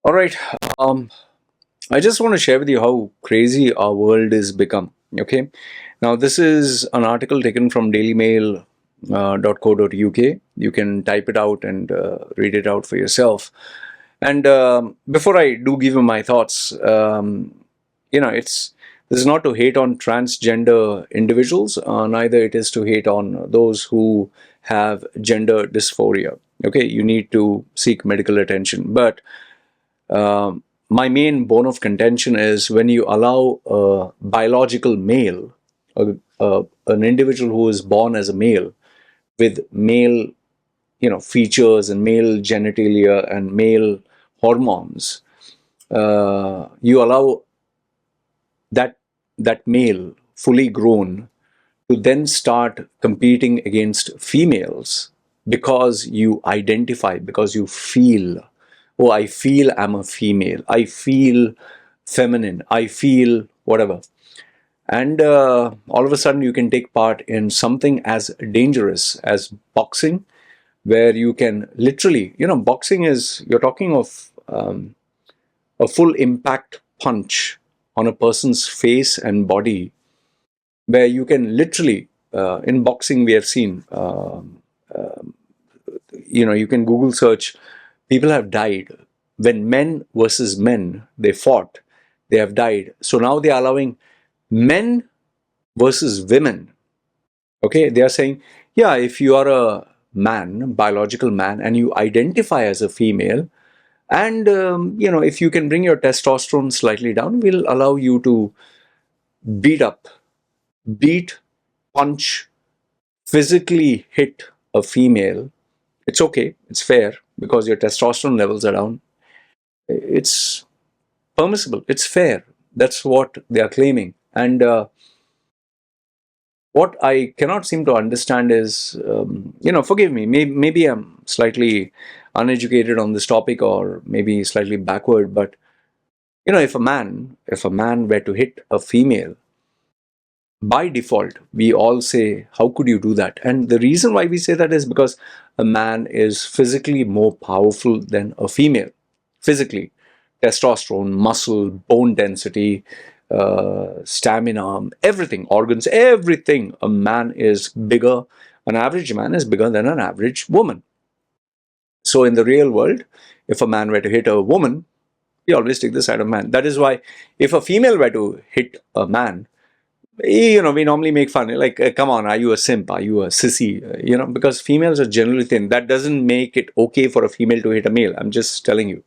All right. Um, I just want to share with you how crazy our world is become. Okay. Now, this is an article taken from dailymail.co.uk. You can type it out and read it out for yourself. And before I do give you my thoughts, it's this is not to hate on transgender individuals. Neither it is to hate on those who have gender dysphoria. Okay, you need to seek medical attention, but my main bone of contention is when you allow a biological male, an individual who is born as a male with male, features and male genitalia and male hormones, you allow that that male fully grown to then start competing against females because you identify, because you feel, oh, I feel I'm a female, I feel feminine, I feel whatever. And all of a sudden, you can take part in something as dangerous as boxing, where you can literally, boxing is, you're talking of a full impact punch on a person's face and body, where you can literally, in boxing, we have seen, you can Google search, people have died. When men versus men, they fought, they have died. So now they are allowing men versus women. Okay, they are saying, yeah, if you are a man, biological man, and you identify as a female, and if you can bring your testosterone slightly down, we'll allow you to beat up, beat, punch, physically hit a female. It's okay, it's fair because your testosterone levels are down. It's permissible, it's fair. That's what they are claiming. And what I cannot seem to understand is, forgive me, maybe I'm slightly uneducated on this topic or maybe slightly backward, but if a man were to hit a female, by default, we all say, how could you do that? And the reason why we say that is because a man is physically more powerful than a female. Physically, testosterone, muscle, bone density, stamina, everything, organs, everything. A man is bigger, an average man is bigger than an average woman. So in the real world, if a man were to hit a woman, we always take the side of man. That is why if a female were to hit a man, we normally make fun, like, come on, are you a simp? Are you a sissy? Because females are generally thin. That doesn't make it okay for a female to hit a male. I'm just telling you.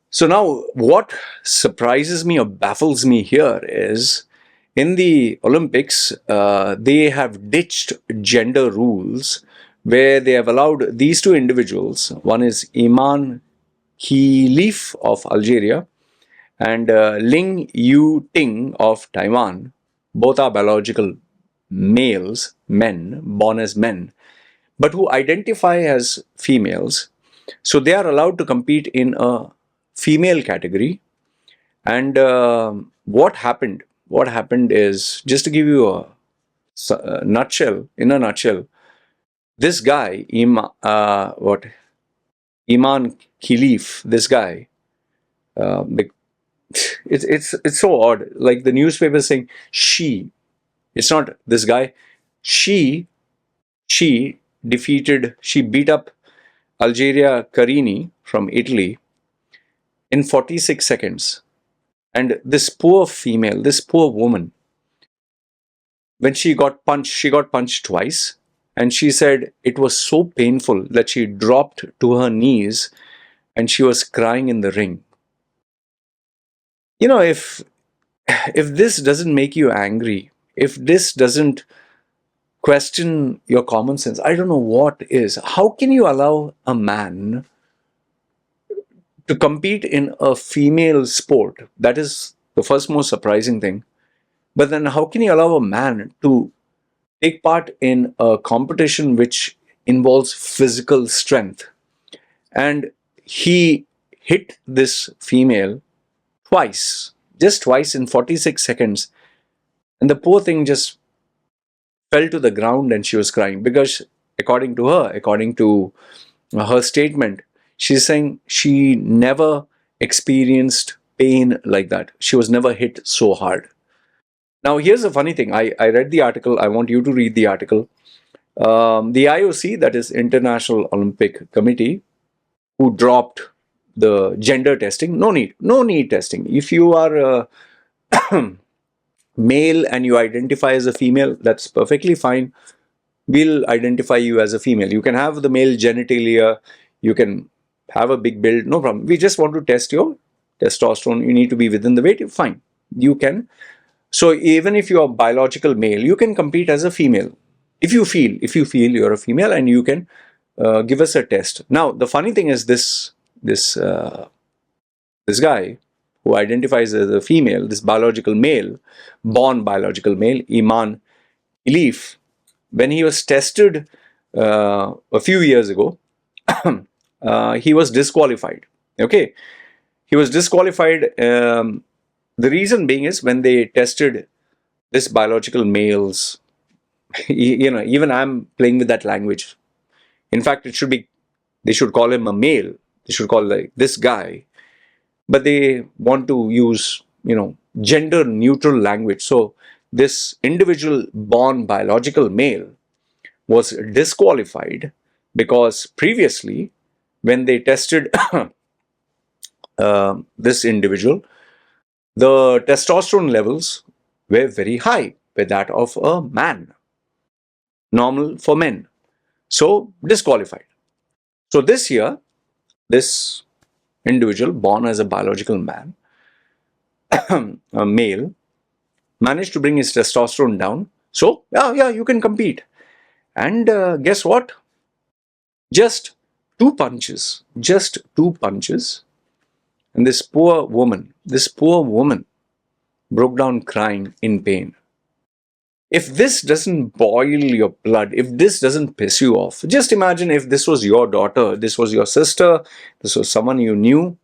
So now, what surprises me or baffles me here is in the Olympics, they have ditched gender rules where they have allowed these two individuals. One is Imane Khelif of Algeria and Ling Yu-Ting of Taiwan. Both are biological males, men, born as men, but who identify as females. So they are allowed to compete in a female category. And what happened? What happened is, just to give you a nutshell, in a nutshell, this guy, Iman Khelif, this guy, uh, it's so odd. Like the newspaper saying she. It's not this guy. She she she beat up Algeria Carini from Italy in 46 seconds. And this poor female, this poor woman, when she got punched twice. And she said it was so painful that she dropped to her knees and she was crying in the ring. If this doesn't make you angry, if this doesn't question your common sense, I don't know what is. How can you allow a man to compete in a female sport? That is the first most surprising thing. But then, how can you allow a man to take part in a competition which involves physical strength? And he hit this female twice, just twice in 46 seconds. And the poor thing just fell to the ground and she was crying because, according to her statement, She's saying she never experienced pain like that. She was never hit so hard. Now, here's the funny thing. I read the article. I want you to read the article. The IOC, that is International Olympic Committee, who dropped the gender testing. No need testing. If you are male and you identify as a female, that's perfectly fine. We'll identify you as a female. You can have the male genitalia, you can have a big build, no problem. We just want to test your testosterone. You need to be within the weight, fine. You can. So even if you are biological male, you can compete as a female. If you feel you're a female, and you can give us a test. Now, the funny thing is this guy who identifies as a female, this biological male, born biological male, Imane, Khelif, when he was tested a few years ago, he was disqualified. Okay, he was disqualified. The reason being is when they tested this biological males, even I'm playing with that language. In fact, they should call him a male. They should call like this guy, but they want to use gender neutral language. So this individual born biological male was disqualified because previously, when they tested this individual, the testosterone levels were very high, were that of a man, normal for men. So disqualified. So this year, this individual born as a biological man, a male, managed to bring his testosterone down. So yeah, you can compete. And guess what? Just two punches, and this poor woman broke down crying in pain. If this doesn't boil your blood, if this doesn't piss you off, just imagine if this was your daughter, this was your sister, this was someone you knew.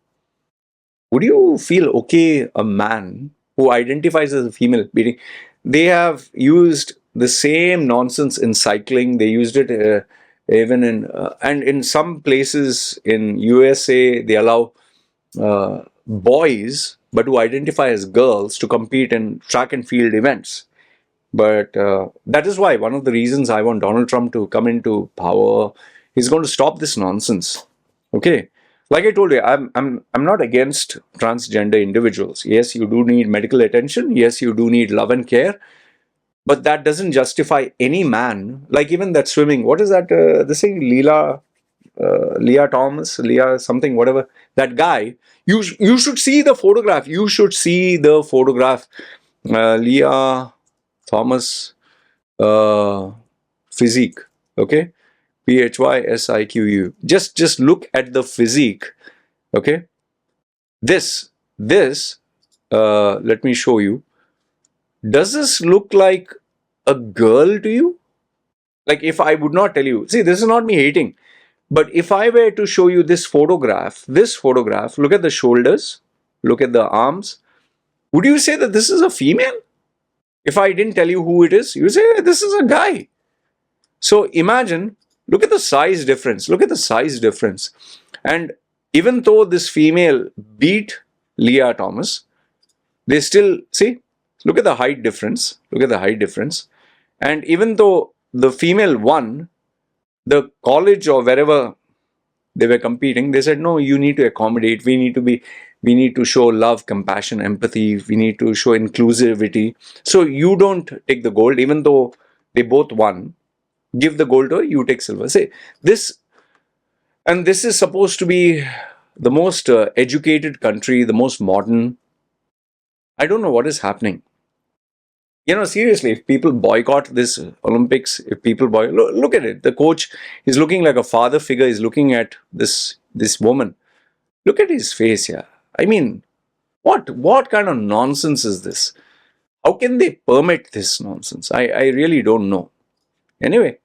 Would you feel okay a man who identifies as a female beating? They have used the same nonsense in cycling. They used it even in and in some places in USA they allow boys but who identify as girls to compete in track and field events. But that is why one of the reasons I want Donald Trump to come into power. He's going to stop this nonsense. Okay, like I told you, I'm not against transgender individuals. Yes, you do need medical attention. Yes, you do need love and care. But that doesn't justify any man. Like even that swimming. What is that? This thing, Leah Thomas, Leah something, whatever. That guy. You should see the photograph. You should see the photograph. Leah Thomas physique. Okay, PHYSIQU. Just look at the physique. Okay, this. Let me show you. Does this look like a girl to you? Like if I would not tell you, see, this is not me hating, but if I were to show you this photograph, look at the shoulders, look at the arms, would you say that this is a female? If I didn't tell you who it is, you say, hey, this is a guy. So imagine, look at the size difference, And even though this female beat Leah Thomas, they still, see, look at the height difference, And even though the female won, the college or wherever they were competing, they said, no, you need to accommodate. We need to show love, compassion, empathy. We need to show inclusivity. So you don't take the gold, even though they both won. Give the gold to her, you take silver. Say this, and this is supposed to be the most educated country, the most modern. I don't know what is happening. Seriously, if people boycott this Olympics, look at it. The coach is looking like a father figure. He's looking at this woman. Look at his face, yeah. I mean, what kind of nonsense is this? How can they permit this nonsense? I really don't know. Anyway,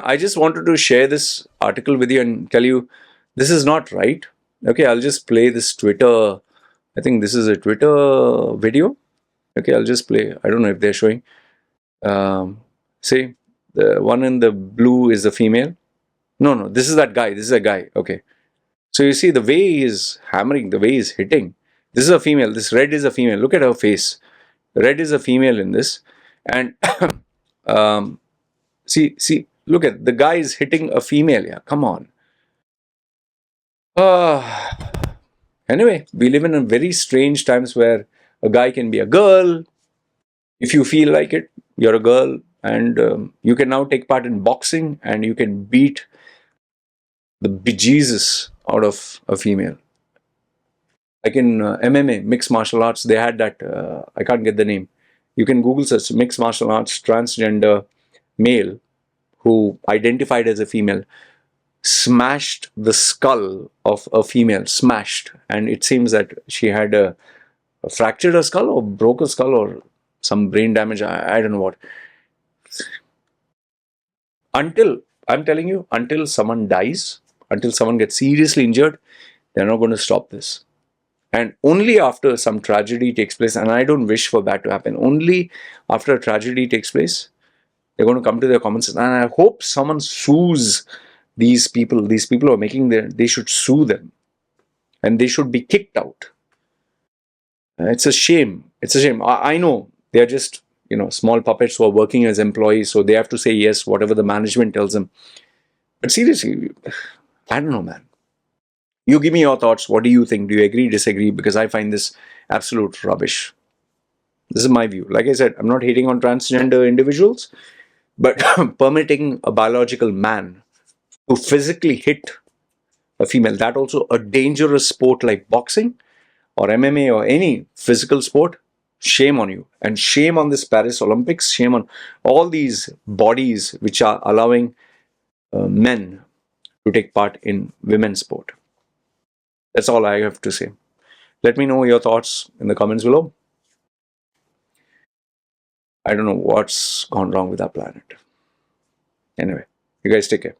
I just wanted to share this article with you and tell you this is not right. Okay, I'll just play this Twitter. I think this is a Twitter video. Okay, I'll just play. I don't know if they're showing. See, the one in the blue is the female. No, this is that guy. This is a guy. Okay. So you see the way he is hammering, the way he's hitting. This is a female. This red is a female. Look at her face. Red is a female in this, and um, see. Look at the guy is hitting a female. Yeah, come on. Uh, anyway, we live in a very strange times where a guy can be a girl. If you feel like it, you're a girl, and you can now take part in boxing, and you can beat the bejesus out of a female. Like in MMA, mixed martial arts, they had that. I can't get the name. You can Google search mixed martial arts transgender male who identified as a female smashed the skull of a female, smashed, and it seems that she had fractured her skull or broke her skull or some brain damage. I don't know what. Until I'm telling you, until someone dies, until someone gets seriously injured, they're not going to stop this. And only after some tragedy takes place, and I don't wish for that to happen, only after a tragedy takes place, they're going to come to their common sense. And I hope someone sues these people. These people who are making they should sue them. And they should be kicked out. It's a shame. It's a shame. I know they're just, small puppets who are working as employees, so they have to say yes, whatever the management tells them. But seriously, I don't know, man. You give me your thoughts. What do you think? Do you agree, disagree? Because I find this absolute rubbish. This is my view. Like I said, I'm not hating on transgender individuals, but permitting a biological man to physically hit a female, that also a dangerous sport like boxing or MMA or any physical sport, shame on you. And shame on this Paris Olympics, shame on all these bodies which are allowing men to take part in women's sport. That's all I have to say. Let me know your thoughts in the comments below. I don't know what's gone wrong with our planet. Anyway, you guys take care.